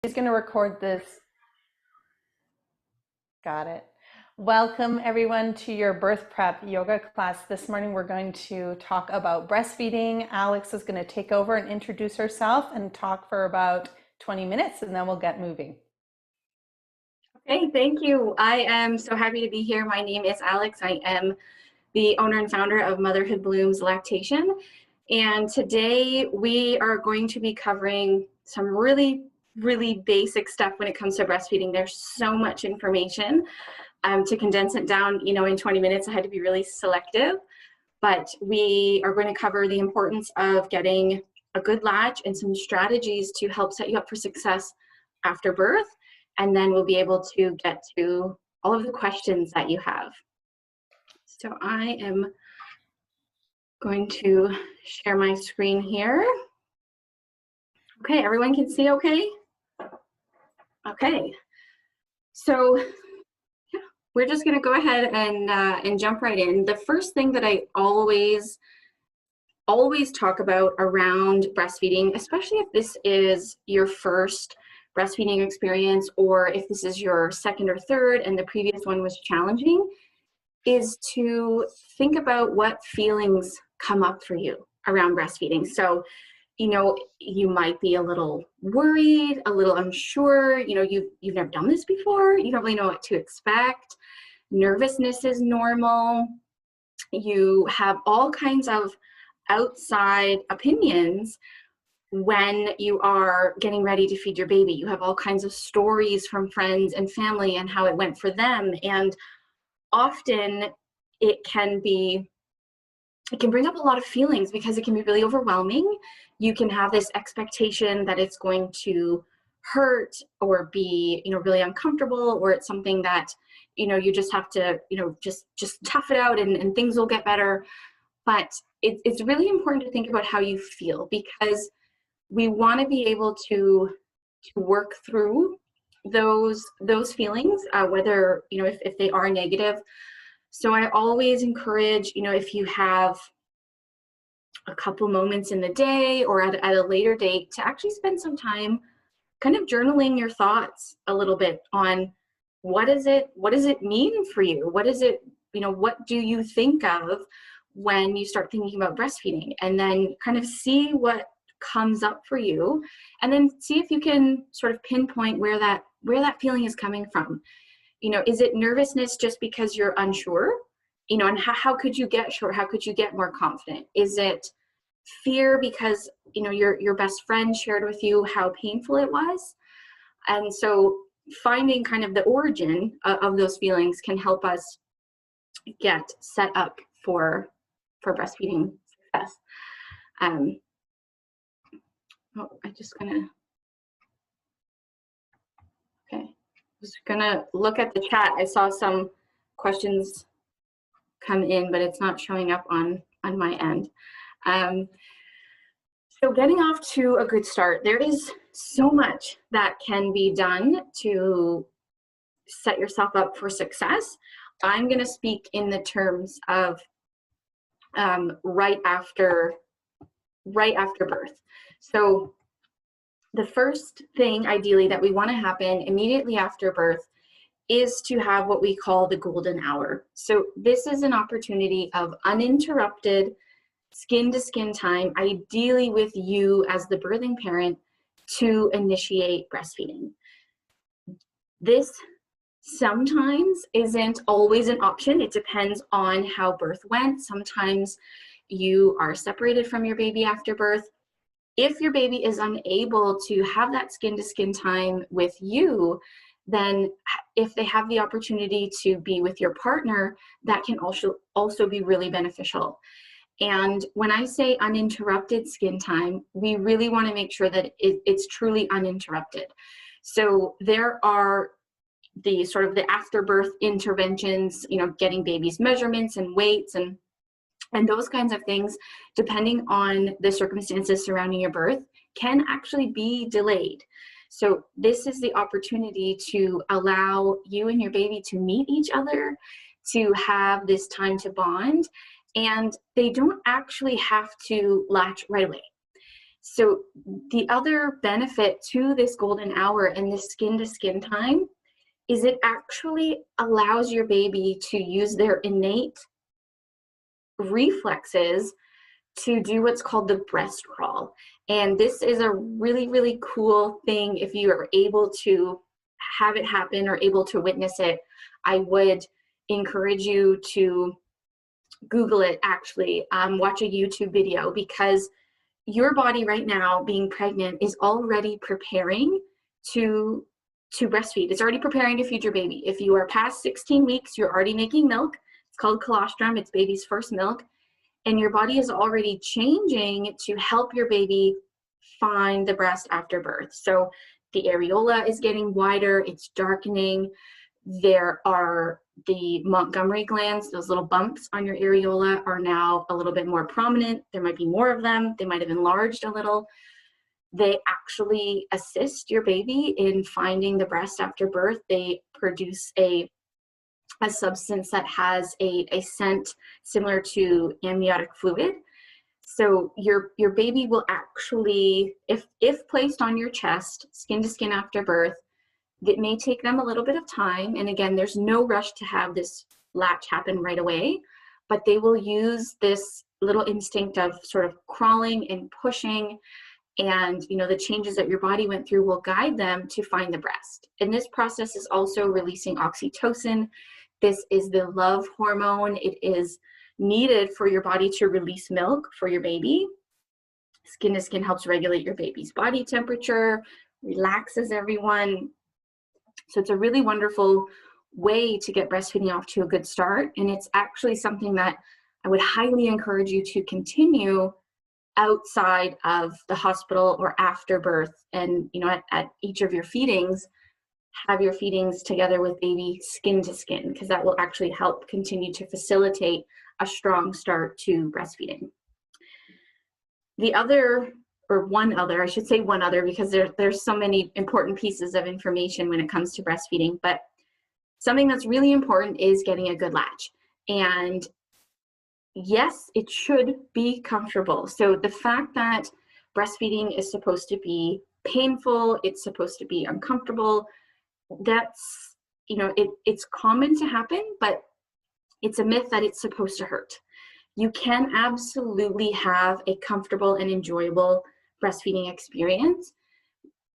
She's going to record this. Got it. Welcome everyone to your birth prep yoga class. This morning we're going to talk about breastfeeding. Alex is going to take over and introduce herself and talk for about 20 minutes and then we'll get moving. Okay, thank you. I am so happy to be here. My name is Alex. I am the owner and founder of Motherhood Blooms Lactation. And today we are going to be covering some really basic stuff when it comes to breastfeeding. There's so much information. To condense it down, in 20 minutes, I had to be really selective. But we are going to cover the importance of getting a good latch and some strategies to help set you up for success after birth. And then we'll be able to get to all of the questions that you have. So I am going to share my screen here. Okay, everyone can see okay? Okay, so yeah, we're just gonna go ahead and jump right in. The first thing that I always talk about around breastfeeding, especially if this is your first breastfeeding experience or if this is your second or third and the previous one was challenging, is to think about what feelings come up for you around breastfeeding. So, you might be a little worried, a little unsure, you've never done this before, you don't really know what to expect. Nervousness is normal. You have all kinds of outside opinions when you are getting ready to feed your baby. You have all kinds of stories from friends and family and how it went for them. And often it can bring up a lot of feelings because it can be really overwhelming. You can have this expectation that it's going to hurt or be, really uncomfortable, or it's something that, you just have to, just tough it out and things will get better. But it's really important to think about how you feel, because we want to be able to work through those feelings, whether, if they are negative. So I always encourage, if you have a couple moments in the day or at a later date, to actually spend some time kind of journaling your thoughts a little bit on what does it mean for you? What is it, what do you think of when you start thinking about breastfeeding? And then kind of see what comes up for you, and then see if you can sort of pinpoint where that feeling is coming from. Is it nervousness just because you're unsure? And how could you get sure? How could you get more confident? Is it fear because, your best friend shared with you how painful it was? And so finding kind of the origin of those feelings can help us get set up for breastfeeding success. I'm just gonna look at the chat. I saw some questions come in, but it's not showing up on my end. So getting off to a good start, there is so much that can be done to set yourself up for success. I'm going to speak in the terms of right after birth. So the first thing ideally that we want to happen immediately after birth is to have what we call the golden hour. So this is an opportunity of uninterrupted skin-to-skin time, ideally with you as the birthing parent, to initiate breastfeeding. This sometimes isn't always an option. It depends on how birth went. Sometimes you are separated from your baby after birth. If your baby is unable to have that skin-to-skin time with you, then if they have the opportunity to be with your partner, that can also be really beneficial. And when I say uninterrupted skin time, we really want to make sure that it's truly uninterrupted. So there are the sort of the afterbirth interventions, getting babies' measurements and weights and those kinds of things, depending on the circumstances surrounding your birth, can actually be delayed. So this is the opportunity to allow you and your baby to meet each other, to have this time to bond, and they don't actually have to latch right away. So the other benefit to this golden hour and this skin to skin time is it actually allows your baby to use their innate reflexes to do what's called the breast crawl. And this is a really, really cool thing. If you are able to have it happen or able to witness it, I would encourage you to Google it, actually, watch a YouTube video, because your body right now, being pregnant, is already preparing to breastfeed. It's already preparing to feed your baby. If you are past 16 weeks, you're already making milk. It's called colostrum. It's baby's first milk. And your body is already changing to help your baby find the breast after birth. So the areola is getting wider, it's darkening. There are the Montgomery glands, those little bumps on your areola are now a little bit more prominent. There might be more of them. They might have enlarged a little. They actually assist your baby in finding the breast after birth. They produce a substance that has a scent similar to amniotic fluid. So your baby will actually, if placed on your chest, skin to skin after birth, it may take them a little bit of time. And again, there's no rush to have this latch happen right away, but they will use this little instinct of sort of crawling and pushing, and the changes that your body went through will guide them to find the breast. And this process is also releasing oxytocin. This is the love hormone. It is needed for your body to release milk for your baby. Skin to skin helps regulate your baby's body temperature, relaxes everyone. So it's a really wonderful way to get breastfeeding off to a good start. And it's actually something that I would highly encourage you to continue outside of the hospital or after birth. And at each of your feedings, have your feedings together with baby skin to skin, because that will actually help continue to facilitate a strong start to breastfeeding. The other, or one other, I should say one other, because there's so many important pieces of information when it comes to breastfeeding, but something that's really important is getting a good latch. And yes, it should be comfortable. So the fact that breastfeeding is supposed to be painful, it's supposed to be uncomfortable, that's, it's common to happen, but it's a myth that it's supposed to hurt. You can absolutely have a comfortable and enjoyable breastfeeding experience.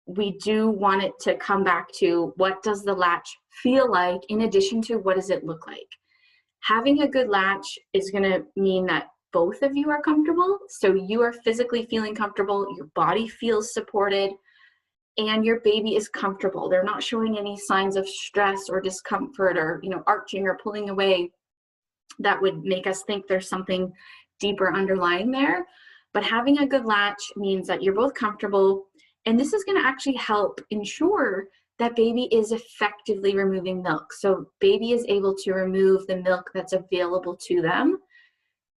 We do want it to come back to, what does the latch feel like, in addition to what does it look like? Having a good latch is going to mean that both of you are comfortable. So you are physically feeling comfortable, your body feels supported, and your baby is comfortable. They're not showing any signs of stress or discomfort or, arching or pulling away that would make us think there's something deeper underlying there. But having a good latch means that you're both comfortable, and this is going to actually help ensure that baby is effectively removing milk. So baby is able to remove the milk that's available to them.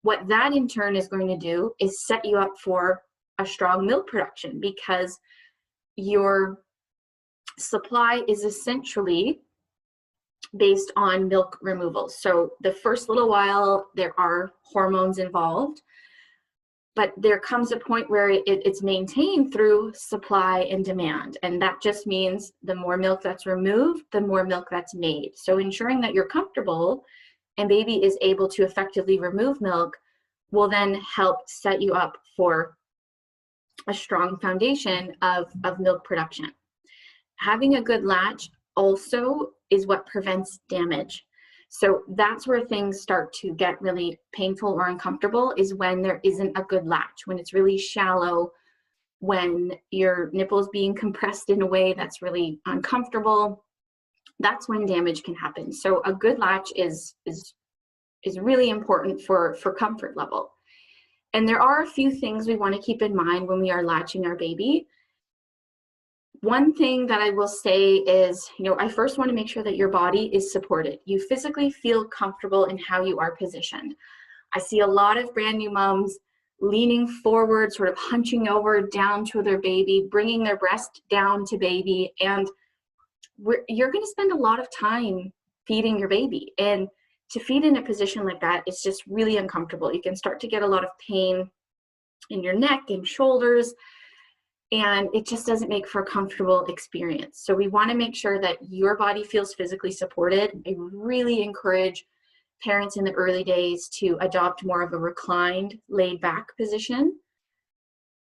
What that in turn is going to do is set you up for a strong milk production, because your supply is essentially based on milk removal. So the first little while, there are hormones involved, but there comes a point where it's maintained through supply and demand. And that just means the more milk that's removed, the more milk that's made. So ensuring that you're comfortable and baby is able to effectively remove milk will then help set you up for a strong foundation of milk production. Having a good latch also is what prevents damage. So that's where things start to get really painful or uncomfortable, is when there isn't a good latch, when it's really shallow, when your nipple is being compressed in a way that's really uncomfortable. That's when damage can happen. So a good latch is really important for comfort level. And there are a few things we want to keep in mind when we are latching our baby. One thing that I will say is, I first want to make sure that your body is supported. You physically feel comfortable in how you are positioned. I see a lot of brand new moms leaning forward, sort of hunching over down to their baby, bringing their breast down to baby, and you're going to spend a lot of time feeding your baby. And to feed in a position like that, it's just really uncomfortable. You can start to get a lot of pain in your neck and shoulders. and it just doesn't make for a comfortable experience. So we want to make sure that your body feels physically supported. I really encourage parents in the early days to adopt more of a reclined, laid back position.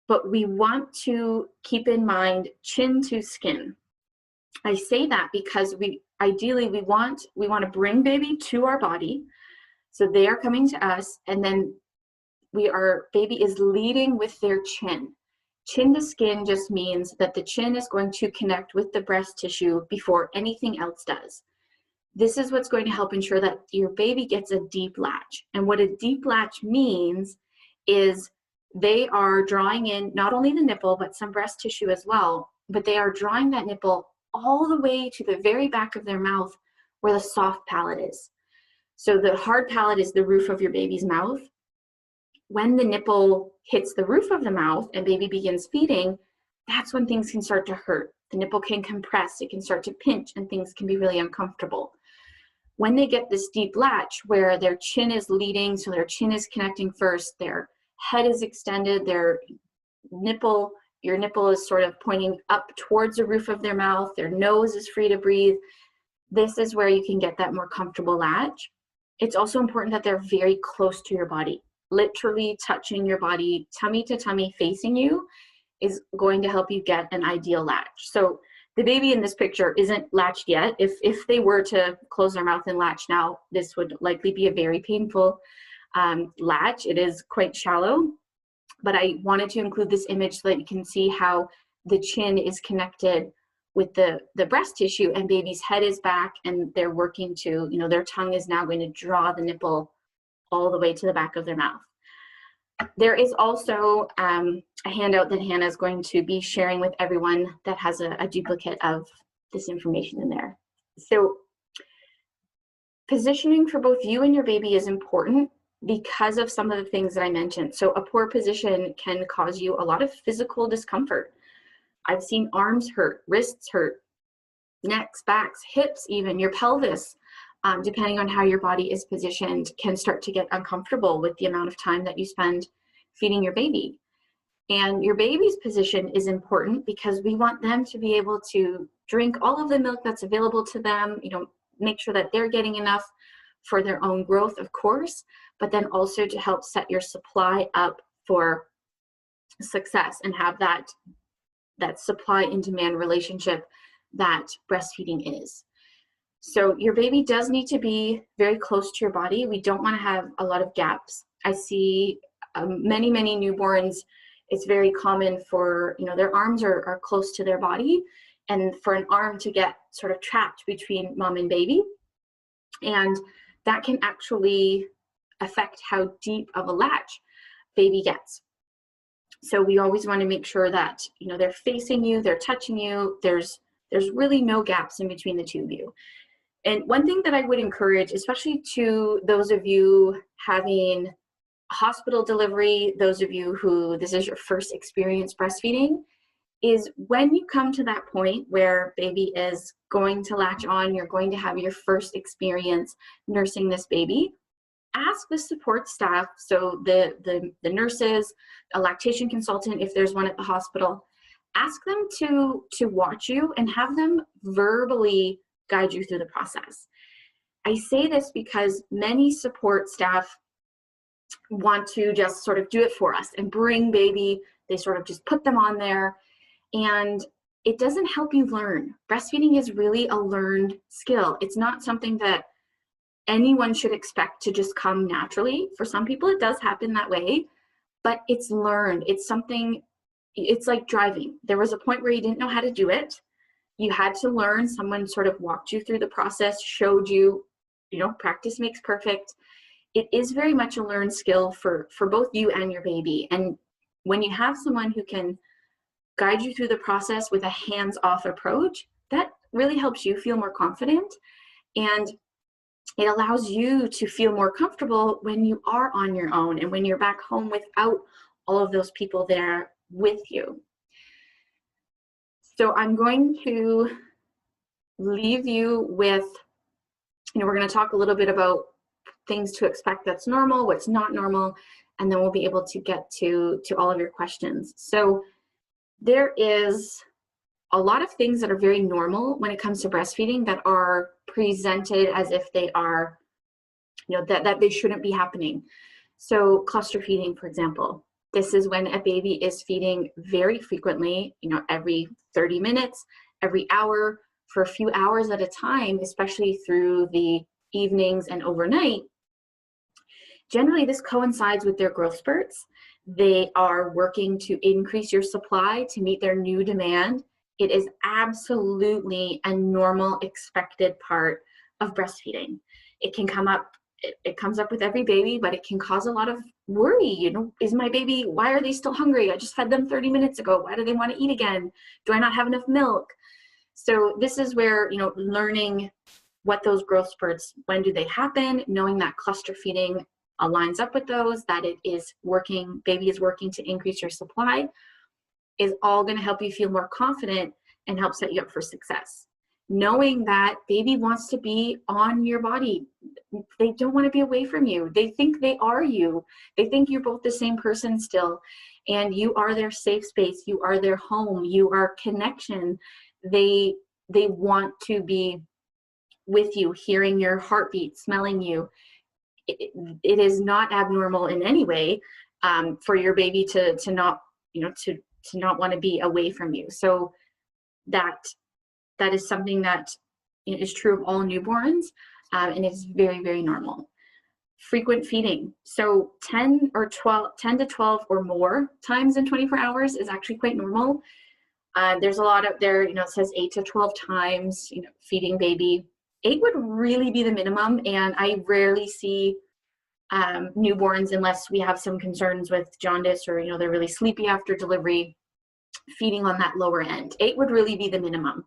But we want to keep in mind chin to skin. I say that because ideally we want to bring baby to our body. So they are coming to us, and then baby is leading with their chin. Chin to skin just means that the chin is going to connect with the breast tissue before anything else does. This is what's going to help ensure that your baby gets a deep latch. And what a deep latch means is they are drawing in not only the nipple, but some breast tissue as well, but they are drawing that nipple all the way to the very back of their mouth where the soft palate is. So the hard palate is the roof of your baby's mouth. When the nipple hits the roof of the mouth and baby begins feeding, that's when things can start to hurt. The nipple can compress, it can start to pinch, and things can be really uncomfortable. When they get this deep latch where their chin is leading, so their chin is connecting first, their head is extended, your nipple is sort of pointing up towards the roof of their mouth, their nose is free to breathe. This is where you can get that more comfortable latch. It's also important that they're very close to your body. Literally touching your body, tummy to tummy, facing you, is going to help you get an ideal latch. So the baby in this picture isn't latched yet. If they were to close their mouth and latch now, this would likely be a very painful latch. It is quite shallow, but I wanted to include this image so that you can see how the chin is connected with the breast tissue, and baby's head is back, and they're working to, their tongue is now going to draw the nipple all the way to the back of their mouth. There is also a handout that Hannah is going to be sharing with everyone that has a duplicate of this information in there. So positioning for both you and your baby is important because of some of the things that I mentioned. So a poor position can cause you a lot of physical discomfort. I've seen arms hurt, wrists hurt, necks, backs, hips, even your pelvis, depending on how your body is positioned, can start to get uncomfortable with the amount of time that you spend feeding your baby. And your baby's position is important because we want them to be able to drink all of the milk that's available to them, make sure that they're getting enough for their own growth, of course, but then also to help set your supply up for success and have that supply and demand relationship that breastfeeding is. So your baby does need to be very close to your body. We don't want to have a lot of gaps. I see many newborns, it's very common for, their arms are close to their body, and for an arm to get sort of trapped between mom and baby. And that can actually affect how deep of a latch baby gets. So we always want to make sure that, they're facing you, they're touching you, there's really no gaps in between the two of you. And one thing that I would encourage, especially to those of you having hospital delivery, those of you who this is your first experience breastfeeding, is when you come to that point where baby is going to latch on, you're going to have your first experience nursing this baby, ask the support staff, so the nurses, a lactation consultant, if there's one at the hospital, ask them to watch you and have them verbally guide you through the process. I say this because many support staff want to just sort of do it for us and bring baby, they sort of just put them on there, and it doesn't help you learn. Breastfeeding is really a learned skill. It's not something that anyone should expect to just come naturally. For some people it does happen that way, but it's learned. It's something, it's like driving. There was a point where you didn't know how to do it. You had to learn. Someone sort of walked you through the process, showed you, practice makes perfect. It is very much a learned skill for both you and your baby. And when you have someone who can guide you through the process with a hands-off approach, that really helps you feel more confident, and it allows you to feel more comfortable when you are on your own and when you're back home without all of those people there with you. So I'm going to leave you with, we're going to talk a little bit about things to expect that's normal, what's not normal, and then we'll be able to get to all of your questions. So there is a lot of things that are very normal when it comes to breastfeeding that are presented as if they are, that they shouldn't be happening. So cluster feeding, for example, this is when a baby is feeding very frequently, every 30 minutes, every hour, for a few hours at a time, especially through the evenings and overnight. Generally, this coincides with their growth spurts. They are working to increase your supply to meet their new demand. It is absolutely a normal, expected part of breastfeeding. It can come up, it comes up with every baby, but it can cause a lot of worry. Is my baby, why are they still hungry? I just fed them 30 minutes ago. Why do they want to eat again? Do I not have enough milk? So this is where, learning what those growth spurts, when do they happen, knowing that cluster feeding aligns up with those, that it is working, baby is working to increase your supply, is all going to help you feel more confident and help set you up for success. Knowing that baby wants to be on your body. They don't want to be away from you. They think they are you. They think you're both the same person still, and you are their safe space. You are their home. You are connection. They want to be with you, hearing your heartbeat, smelling you. It is not abnormal in any way for your baby to not, to not want to be away from you. So that is something that is true of all newborns, and it's very, very normal. Frequent feeding. So 10 to 12 or more times in 24 hours is actually quite normal. There's a lot up there, it says 8 to 12 times, feeding baby. 8 would really be the minimum, and I rarely see newborns, unless we have some concerns with jaundice or, they're really sleepy after delivery, feeding on that lower end. 8 would really be the minimum.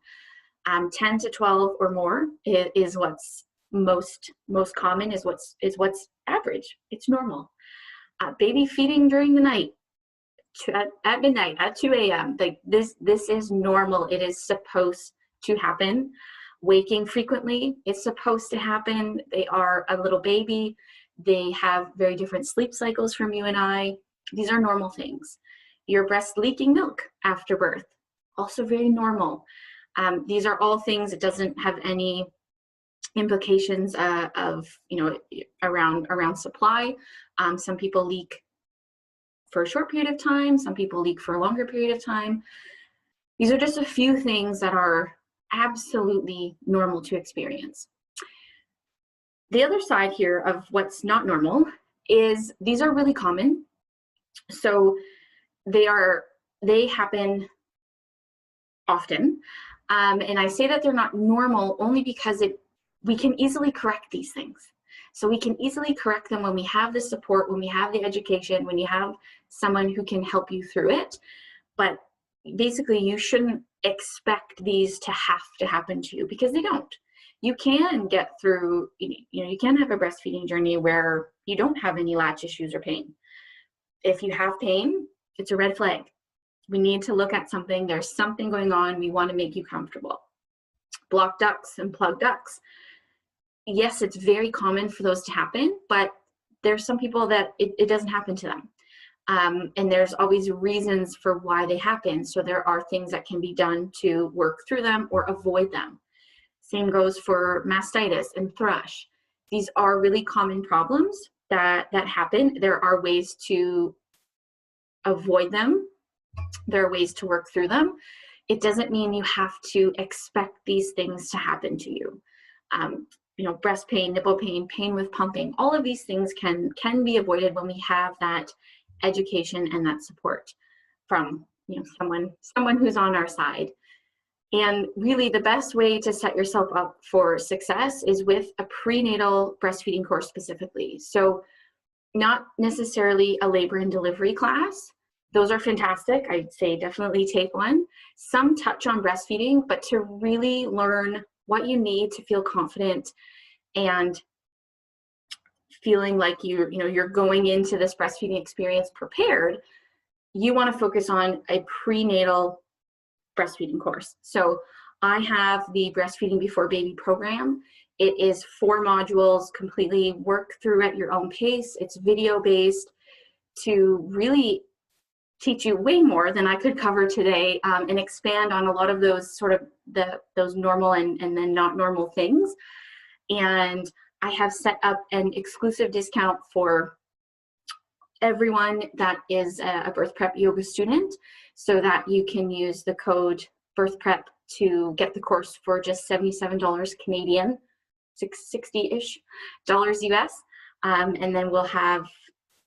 10 to 12 or more is what's most common, is what's average. It's normal. Baby feeding during the night, at midnight, at 2 a.m. Like this is normal. It is supposed to happen. Waking frequently, it's supposed to happen. They are a little baby. They have very different sleep cycles from you and I. These are normal things. Your breast leaking milk after birth, also very normal. These are all things that doesn't have any implications of, around supply. Some people leak for a short period of time. Some people leak for a longer period of time. These are just a few things that are absolutely normal to experience. The other side here of what's not normal is these are really common. So they happen often. And I say that they're not normal only because we can easily correct these things. So we can easily correct them when we have the support, when we have the education, when you have someone who can help you through it. But basically, you shouldn't expect these to have to happen to you, because they don't. You can get through, you can have a breastfeeding journey where you don't have any latch issues or pain. If you have pain, it's a red flag. We need to look at something. There's something going on. We want to make you comfortable. Blocked ducts and plugged ducts. Yes, it's very common for those to happen, but there's some people that it doesn't happen to them. And there's always reasons for why they happen. So there are things that can be done to work through them or avoid them. Same goes for mastitis and thrush. These are really common problems that happen. There are ways to avoid them. There are ways to work through them. It doesn't mean you have to expect these things to happen to you. Breast pain, nipple pain, pain with pumping, all of these things can be avoided when we have that education and that support from someone who's on our side. And really the best way to set yourself up for success is with a prenatal breastfeeding course specifically. So not necessarily a labor and delivery class. Those are fantastic. I'd say definitely take one. Some touch on breastfeeding, but to really learn what you need to feel confident and feeling like you're going into this breastfeeding experience prepared, you want to focus on a prenatal breastfeeding course. So I have the Breastfeeding Before Baby program. It is 4 modules, completely work through at your own pace. It's video based to really teach you way more than I could cover today, and expand on a lot of those sort of those normal and then not normal things. And I have set up an exclusive discount for everyone that is a birth prep yoga student, so that you can use the code birth prep to get the course for just $77 Canadian, 60-ish dollars US. And then we'll have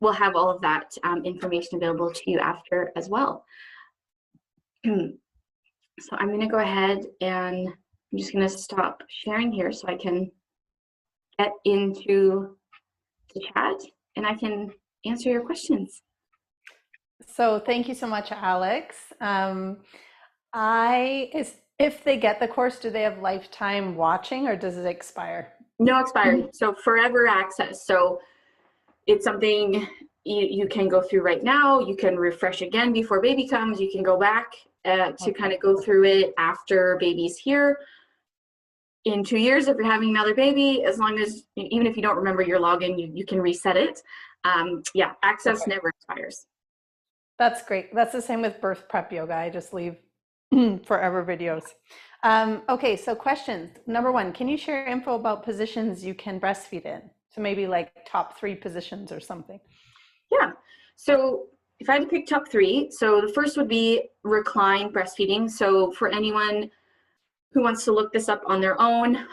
all of that information available to you after as well. So I'm going to go ahead and I'm just going to stop sharing here so I can get into the chat and I can answer your questions. So thank you so much, Alex. If they get the course, do they have lifetime watching or does it expire? No expiry, so forever access. So it's something you can go through right now. You can refresh again before baby comes. You can go back to kind of go through it after baby's here. In 2 years, if you're having another baby, as long as, even if you don't remember your login, you can reset it. Yeah, access never expires. That's great. That's the same with birth prep yoga. I just leave forever videos. Okay, so questions. Number one, can you share info about positions you can breastfeed in? So maybe like top 3 positions or something. Yeah, so if I had to pick top 3, so the first would be recline breastfeeding. So for anyone who wants to look this up on their own,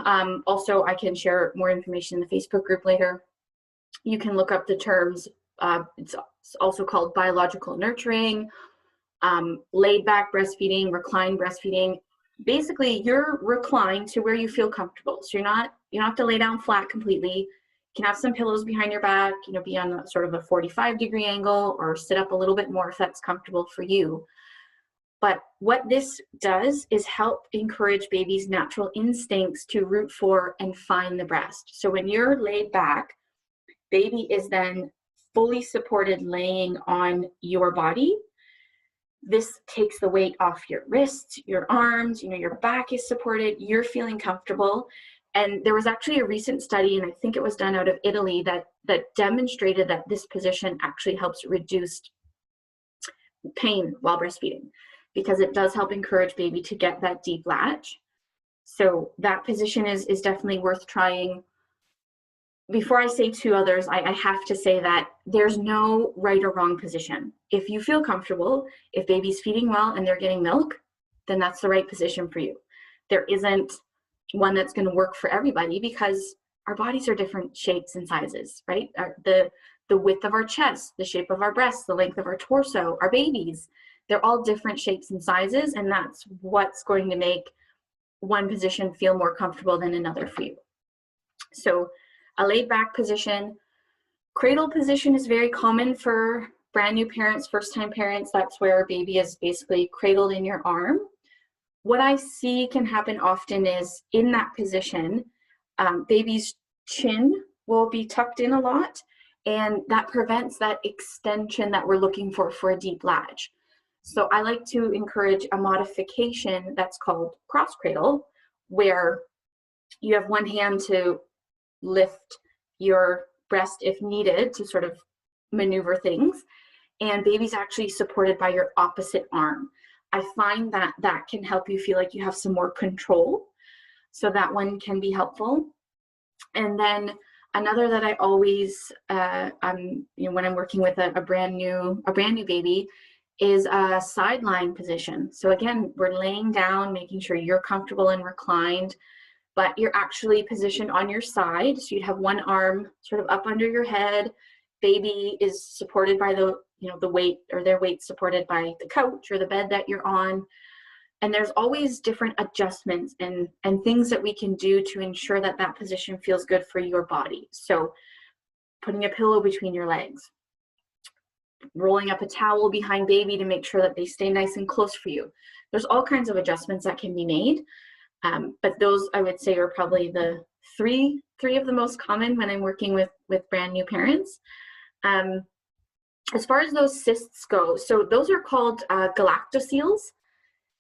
also I can share more information in the Facebook group later. You can look up the terms. It's also called biological nurturing, laid back breastfeeding, recline breastfeeding. Basically, you're reclined to where you feel comfortable. So you don't have to lay down flat completely. You can have some pillows behind your back, be on a, sort of a 45-degree angle, or sit up a little bit more if that's comfortable for you. But what this does is help encourage baby's natural instincts to root for and find the breast. So when you're laid back, baby is then fully supported laying on your body. This takes the weight off your wrists, your arms, your back is supported, you're feeling comfortable. And there was actually a recent study, and I think it was done out of Italy, that demonstrated that this position actually helps reduce pain while breastfeeding, because it does help encourage baby to get that deep latch. So that position is definitely worth trying. Before I say 2 others, I have to say that there's no right or wrong position. If you feel comfortable, if baby's feeding well and they're getting milk, then that's the right position for you. There isn't one that's going to work for everybody, because our bodies are different shapes and sizes, right? The width of our chest, the shape of our breasts, the length of our torso, our babies, they're all different shapes and sizes, and that's what's going to make one position feel more comfortable than another for you. So a laid back position. Cradle position is very common for brand new parents, first time parents. That's where baby is basically cradled in your arm. What I see can happen often is in that position, baby's chin will be tucked in a lot, and that prevents that extension that we're looking for a deep latch. So I like to encourage a modification that's called cross cradle, where you have one hand to lift your breast if needed to sort of maneuver things, and baby's actually supported by your opposite arm. I find that can help you feel like you have some more control, so that one can be helpful. And then another that I always when I'm working with a brand new baby is a sideline position. So again, we're laying down, making sure you're comfortable and reclined, but you're actually positioned on your side. So you'd have one arm sort of up under your head. Baby is supported by the weight, or their weight supported by the couch or the bed that you're on. And there's always different adjustments and things that we can do to ensure that that position feels good for your body. So putting a pillow between your legs, rolling up a towel behind baby to make sure that they stay nice and close for you. There's all kinds of adjustments that can be made. But those, I would say, are probably the three of the most common when I'm working with brand new parents. As far as those cysts go, so those are called galactoseals,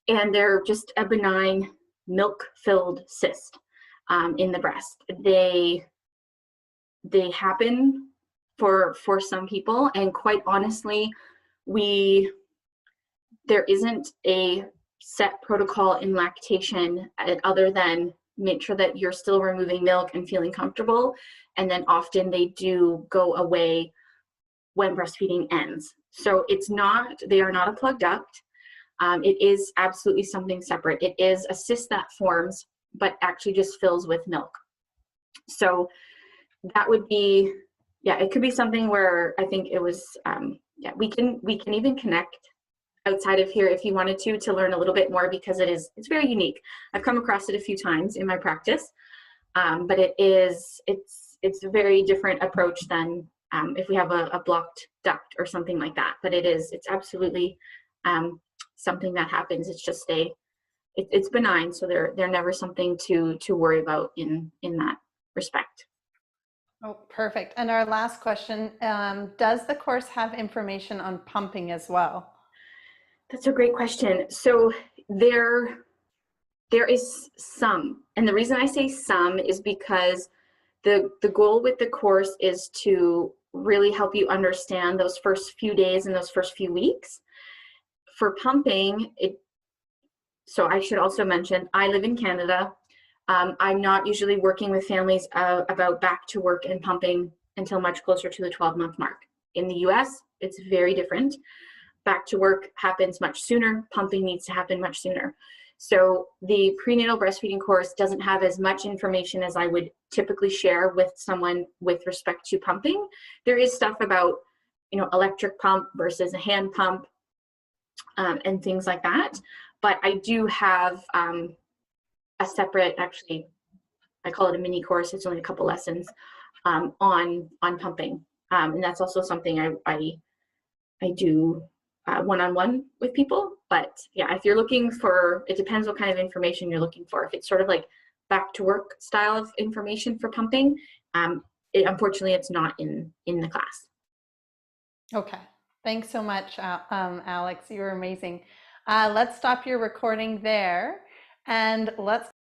and they're just a benign milk-filled cyst in the breast. They happen for some people, and quite honestly, we there isn't a set protocol in lactation other than make sure that you're still removing milk and feeling comfortable. And then often they do go away when breastfeeding ends. So they are not a plug duct. It is absolutely something separate. It is a cyst that forms, but actually just fills with milk. So that would be, yeah, it could be something where I think it was, yeah, we can even connect outside of here if you wanted to learn a little bit more, because it's very unique. I've come across it a few times in my practice, but it's a very different approach than if we have a blocked duct or something like that. But it's absolutely something that happens. It's just it's benign, so they're never something to worry about in that respect. Oh, perfect. And our last question, does the course have information on pumping as well? That's a great question. So there is some, and the reason I say some is because the goal with the course is to really help you understand those first few days and those first few weeks. For pumping, so I should also mention, I live in Canada. I'm not usually working with families about back to work and pumping until much closer to the 12-month mark. In the US, it's very different. Back to work happens much sooner. Pumping needs to happen much sooner. So the prenatal breastfeeding course doesn't have as much information as I would typically share with someone with respect to pumping. There is stuff about, electric pump versus a hand pump, and things like that. But I do have a separate, actually, I call it a mini course. It's only a couple lessons on pumping, and that's also something I do one-on-one with people. But yeah, if you're looking for, it depends what kind of information you're looking for. If it's sort of like back to work style of information for pumping, unfortunately, it's not in the class. Okay. Thanks so much, Alex. You were amazing. Let's stop your recording there and let's